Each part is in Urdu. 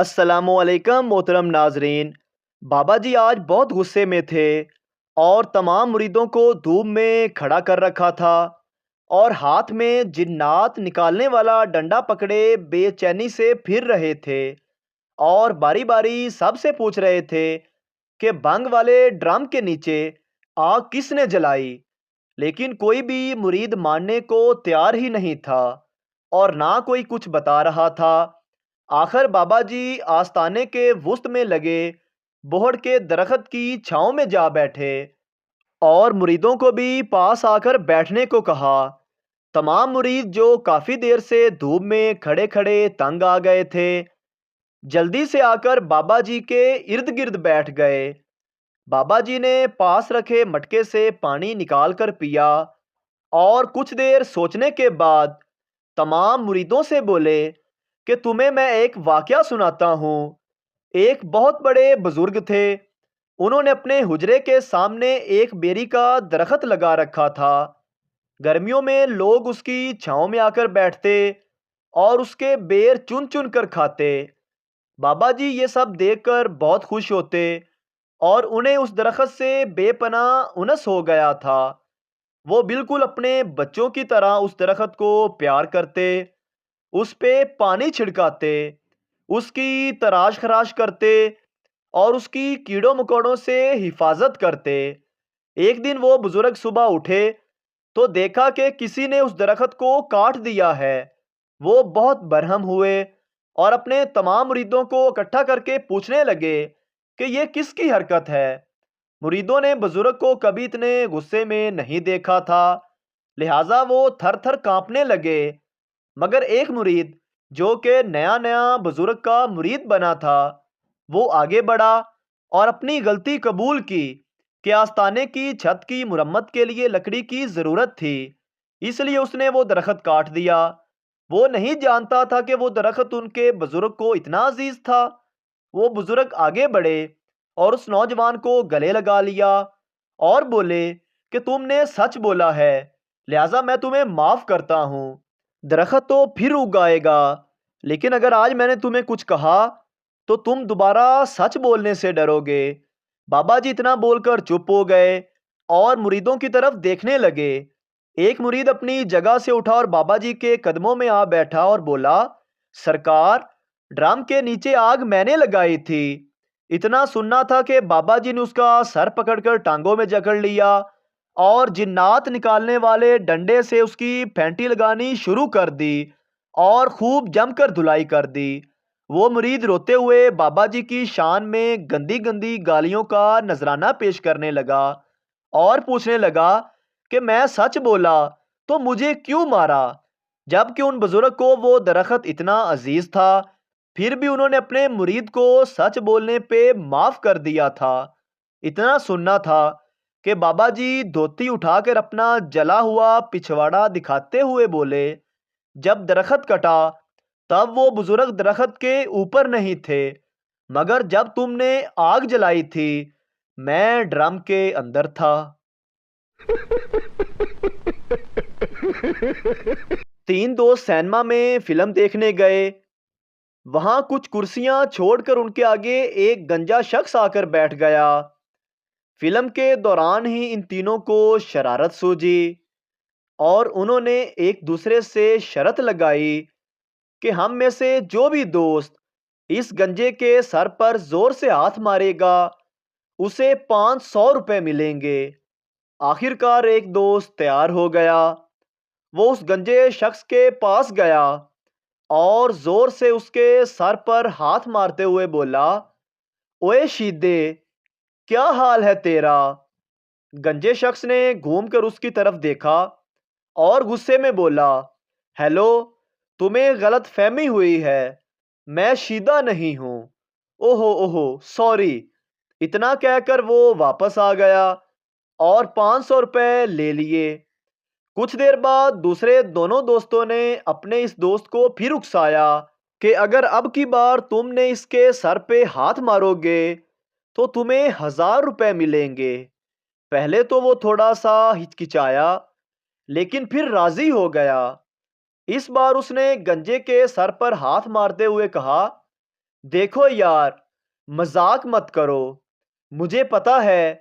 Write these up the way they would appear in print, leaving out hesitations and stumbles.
السلام علیکم محترم ناظرین۔ بابا جی آج بہت غصے میں تھے اور تمام مریدوں کو دھوپ میں کھڑا کر رکھا تھا اور ہاتھ میں جنات نکالنے والا ڈنڈا پکڑے بے چینی سے پھر رہے تھے اور باری باری سب سے پوچھ رہے تھے کہ بھنگ والے ڈرم کے نیچے آگ کس نے جلائی، لیکن کوئی بھی مرید ماننے کو تیار ہی نہیں تھا اور نہ کوئی کچھ بتا رہا تھا۔ آخر بابا جی آستانے کے وسط میں لگے بوہڑ کے درخت کی چھاؤں میں جا بیٹھے اور مریدوں کو بھی پاس آ کر بیٹھنے کو کہا۔ تمام مرید جو کافی دیر سے دھوپ میں کھڑے کھڑے تنگ آ گئے تھے، جلدی سے آ کر بابا جی کے ارد گرد بیٹھ گئے۔ بابا جی نے پاس رکھے مٹکے سے پانی نکال کر پیا اور کچھ دیر سوچنے کے بعد تمام مریدوں سے بولے کہ تمہیں میں ایک واقعہ سناتا ہوں۔ ایک بہت بڑے بزرگ تھے، انہوں نے اپنے حجرے کے سامنے ایک بیری کا درخت لگا رکھا تھا۔ گرمیوں میں لوگ اس کی چھاؤں میں آ کر بیٹھتے اور اس کے بیر چن چن کر کھاتے۔ بابا جی یہ سب دیکھ کر بہت خوش ہوتے اور انہیں اس درخت سے بے پناہ انس ہو گیا تھا۔ وہ بالکل اپنے بچوں کی طرح اس درخت کو پیار کرتے، اس پہ پانی چھڑکاتے، اس کی تراش خراش کرتے اور اس کی کیڑوں مکوڑوں سے حفاظت کرتے۔ ایک دن وہ بزرگ صبح اٹھے تو دیکھا کہ کسی نے اس درخت کو کاٹ دیا ہے۔ وہ بہت برہم ہوئے اور اپنے تمام مریدوں کو اکٹھا کر کے پوچھنے لگے کہ یہ کس کی حرکت ہے۔ مریدوں نے بزرگ کو کبھی اتنے غصے میں نہیں دیکھا تھا، لہٰذا وہ تھر تھر کانپنے لگے۔ مگر ایک مرید جو کہ نیا نیا بزرگ کا مرید بنا تھا، وہ آگے بڑھا اور اپنی غلطی قبول کی کہ آستانے کی چھت کی مرمت کے لیے لکڑی کی ضرورت تھی، اس لیے اس نے وہ درخت کاٹ دیا۔ وہ نہیں جانتا تھا کہ وہ درخت ان کے بزرگ کو اتنا عزیز تھا۔ وہ بزرگ آگے بڑھے اور اس نوجوان کو گلے لگا لیا اور بولے کہ تم نے سچ بولا ہے، لہٰذا میں تمہیں معاف کرتا ہوں۔ درخت تو پھر اگائے گا، لیکن اگر آج میں نے تمہیں کچھ کہا تو تم دوبارہ سچ بولنے سے ڈرو گے۔ بابا جی اتنا بول کر چپ ہو گئے اور مریدوں کی طرف دیکھنے لگے۔ ایک مرید اپنی جگہ سے اٹھا اور بابا جی کے قدموں میں آ بیٹھا اور بولا، سرکار، ڈرم کے نیچے آگ میں نے لگائی تھی۔ اتنا سننا تھا کہ بابا جی نے اس کا سر پکڑ کر ٹانگوں میں جکڑ لیا اور جنات نکالنے والے ڈنڈے سے اس کی پھینٹی لگانی شروع کر دی اور خوب جم کر دھلائی کر دی۔ وہ مرید روتے ہوئے بابا جی کی شان میں گندی گندی گالیوں کا نذرانہ پیش کرنے لگا اور پوچھنے لگا کہ میں سچ بولا تو مجھے کیوں مارا، جبکہ ان بزرگ کو وہ درخت اتنا عزیز تھا، پھر بھی انہوں نے اپنے مرید کو سچ بولنے پہ معاف کر دیا تھا۔ اتنا سننا تھا کہ بابا جی دھوتی اٹھا کر اپنا جلا ہوا پچھواڑا دکھاتے ہوئے بولے، جب درخت کٹا تب وہ بزرگ درخت کے اوپر نہیں تھے، مگر جب تم نے آگ جلائی تھی میں ڈرم کے اندر تھا۔ تین دوست سینما میں فلم دیکھنے گئے۔ وہاں کچھ کرسیاں چھوڑ کر ان کے آگے ایک گنجا شخص آ کر بیٹھ گیا۔ فلم کے دوران ہی ان تینوں کو شرارت سوجی اور انہوں نے ایک دوسرے سے شرط لگائی کہ ہم میں سے جو بھی دوست اس گنجے کے سر پر زور سے ہاتھ مارے گا اسے 500 روپے ملیں گے۔ آخر کار ایک دوست تیار ہو گیا۔ وہ اس گنجے شخص کے پاس گیا اور زور سے اس کے سر پر ہاتھ مارتے ہوئے بولا، اوے شیدے، کیا حال ہے تیرا؟ گنجے شخص نے گھوم کر اس کی طرف دیکھا اور غصے میں بولا، ہیلو، تمہیں غلط فہمی ہوئی ہے، میں شیدہ نہیں ہوں۔ اوہو اوہو، سوری۔ اتنا کہہ کر وہ واپس آ گیا اور 500 روپے لے لیے۔ کچھ دیر بعد دوسرے دونوں دوستوں نے اپنے اس دوست کو پھر اکسایا کہ اگر اب کی بار تم نے اس کے سر پہ ہاتھ مارو گے تو تمہیں 1000 روپے ملیں گے۔ پہلے تو وہ تھوڑا سا ہچکچایا لیکن پھر راضی ہو گیا۔ اس بار اس نے گنجے کے سر پر ہاتھ مارتے ہوئے کہا، دیکھو یار، مذاق مت کرو، مجھے پتا ہے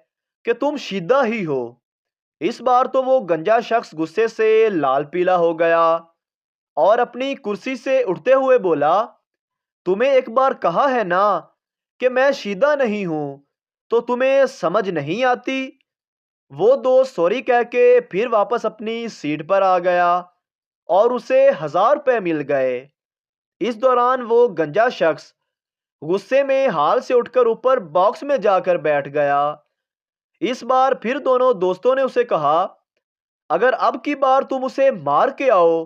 کہ تم شیدہ ہی ہو۔ اس بار تو وہ گنجا شخص غصے سے لال پیلا ہو گیا اور اپنی کرسی سے اٹھتے ہوئے بولا، تمہیں ایک بار کہا ہے نا کہ میں شیدہ نہیں ہوں، تو تمہیں سمجھ نہیں آتی؟ وہ دوست سوری کہہ کے پھر واپس اپنی سیٹ پر آ گیا اور اسے 1000 روپے مل گئے۔ اس دوران وہ گنجا شخص غصے میں حال سے اٹھ کر اوپر باکس میں جا کر بیٹھ گیا۔ اس بار پھر دونوں دوستوں نے اسے کہا، اگر اب کی بار تم اسے مار کے آؤ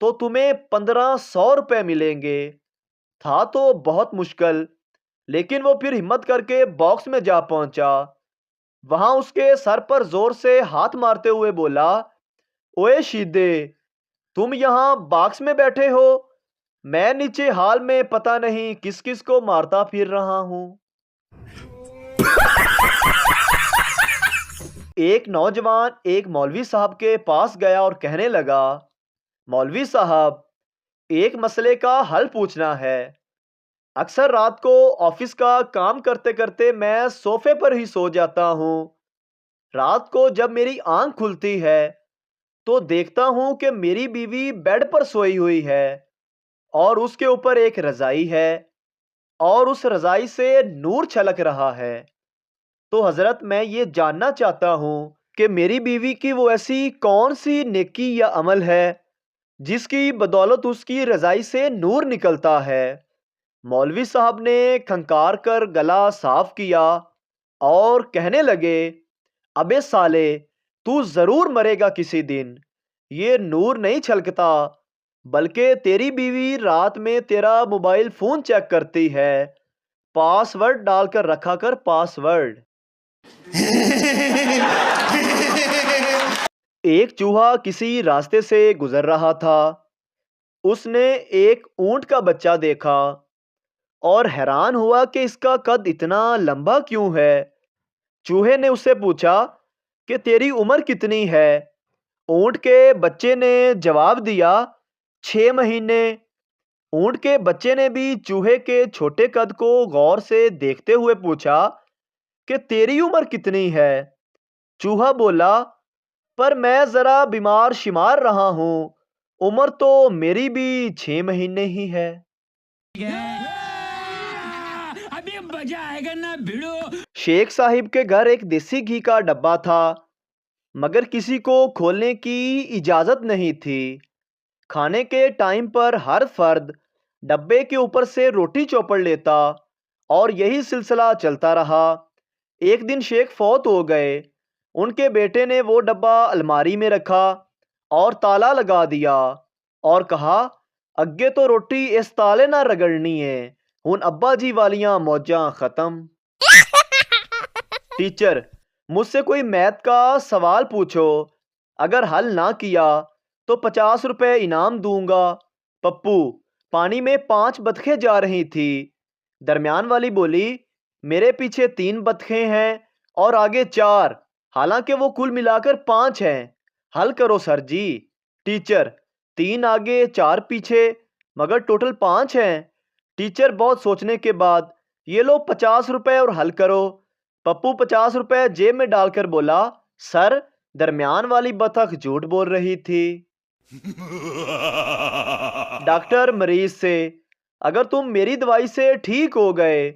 تو تمہیں 1500 روپے ملیں گے۔ تھا تو بہت مشکل، لیکن وہ پھر ہمت کر کے باکس میں جا پہنچا۔ وہاں اس کے سر پر زور سے ہاتھ مارتے ہوئے بولا، اوے شیدے، تم یہاں باکس میں بیٹھے ہو، میں نیچے ہال میں پتہ نہیں کس کس کو مارتا پھر رہا ہوں۔ ایک نوجوان ایک مولوی صاحب کے پاس گیا اور کہنے لگا، مولوی صاحب، ایک مسئلے کا حل پوچھنا ہے۔ اکثر رات کو آفس کا کام کرتے کرتے میں صوفے پر ہی سو جاتا ہوں۔ رات کو جب میری آنکھ کھلتی ہے تو دیکھتا ہوں کہ میری بیوی بیڈ پر سوئی ہوئی ہے اور اس کے اوپر ایک رضائی ہے اور اس رضائی سے نور چھلک رہا ہے۔ تو حضرت، میں یہ جاننا چاہتا ہوں کہ میری بیوی کی وہ ایسی کون سی نیکی یا عمل ہے جس کی بدولت اس کی رضائی سے نور نکلتا ہے۔ مولوی صاحب نے کھنکار کر گلا صاف کیا اور کہنے لگے، ابے سالے، تو ضرور مرے گا کسی دن۔ یہ نور نہیں چھلکتا، بلکہ تیری بیوی رات میں تیرا موبائل فون چیک کرتی ہے۔ پاس ورڈ ڈال کر رکھا کر پاس ورڈ۔ ایک چوہا کسی راستے سے گزر رہا تھا۔ اس نے ایک اونٹ کا بچہ دیکھا اور حیران ہوا کہ اس کا قد اتنا لمبا کیوں ہے۔ چوہے نے اس سے پوچھا کہ تیری عمر کتنی ہے؟ اونٹ کے بچے نے جواب دیا، 6 مہینے۔ اونٹ کے بچے نے بھی چوہے کے چھوٹے قد کو غور سے دیکھتے ہوئے پوچھا کہ تیری عمر کتنی ہے؟ چوہا بولا، پر میں ذرا بیمار شمار رہا ہوں، عمر تو میری بھی 6 مہینے ہی ہے۔ ابھی مزہ آئے گا نا بھیڑو۔ شیخ صاحب کے گھر ایک دیسی گھی کا ڈبہ تھا، مگر کسی کو کھولنے کی اجازت نہیں تھی۔ کھانے کے ٹائم پر ہر فرد ڈبے کے اوپر سے روٹی چوپڑ لیتا اور یہی سلسلہ چلتا رہا۔ ایک دن شیخ فوت ہو گئے۔ ان کے بیٹے نے وہ ڈبہ الماری میں رکھا اور تالا لگا دیا اور کہا، اگے تو روٹی اس تالے نہ رگڑنی ہے، ہن ابا جی والیاں موجاں ختم۔ ٹیچر، مجھ سے کوئی میتھ کا سوال پوچھو، اگر حل نہ کیا تو 50 روپے انعام دوں گا۔ پپو، پانی میں 5 بطخیں جا رہی تھی۔ درمیان والی بولی، میرے پیچھے 3 بطخیں ہیں اور آگے 4، حالانکہ وہ کل ملا کر 5 ہیں۔ حل کرو سر جی۔ ٹیچر، 3 آگے 4 پیچھے، مگر ٹوٹل 5 ہیں۔ ٹیچر بہت سوچنے کے بعد، یہ لو 50 روپے اور حل کرو۔ پپو 50 روپے جیب میں ڈال کر بولا، سر، درمیان والی بطخ جھوٹ بول رہی تھی۔ ڈاکٹر مریض سے، اگر تم میری دوائی سے ٹھیک ہو گئے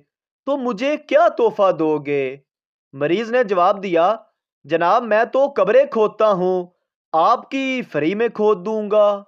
تو مجھے کیا تحفہ دو گے؟ مریض نے جواب دیا، جناب میں تو قبریں کھودتا ہوں، آپ کی فری میں کھود دوں گا۔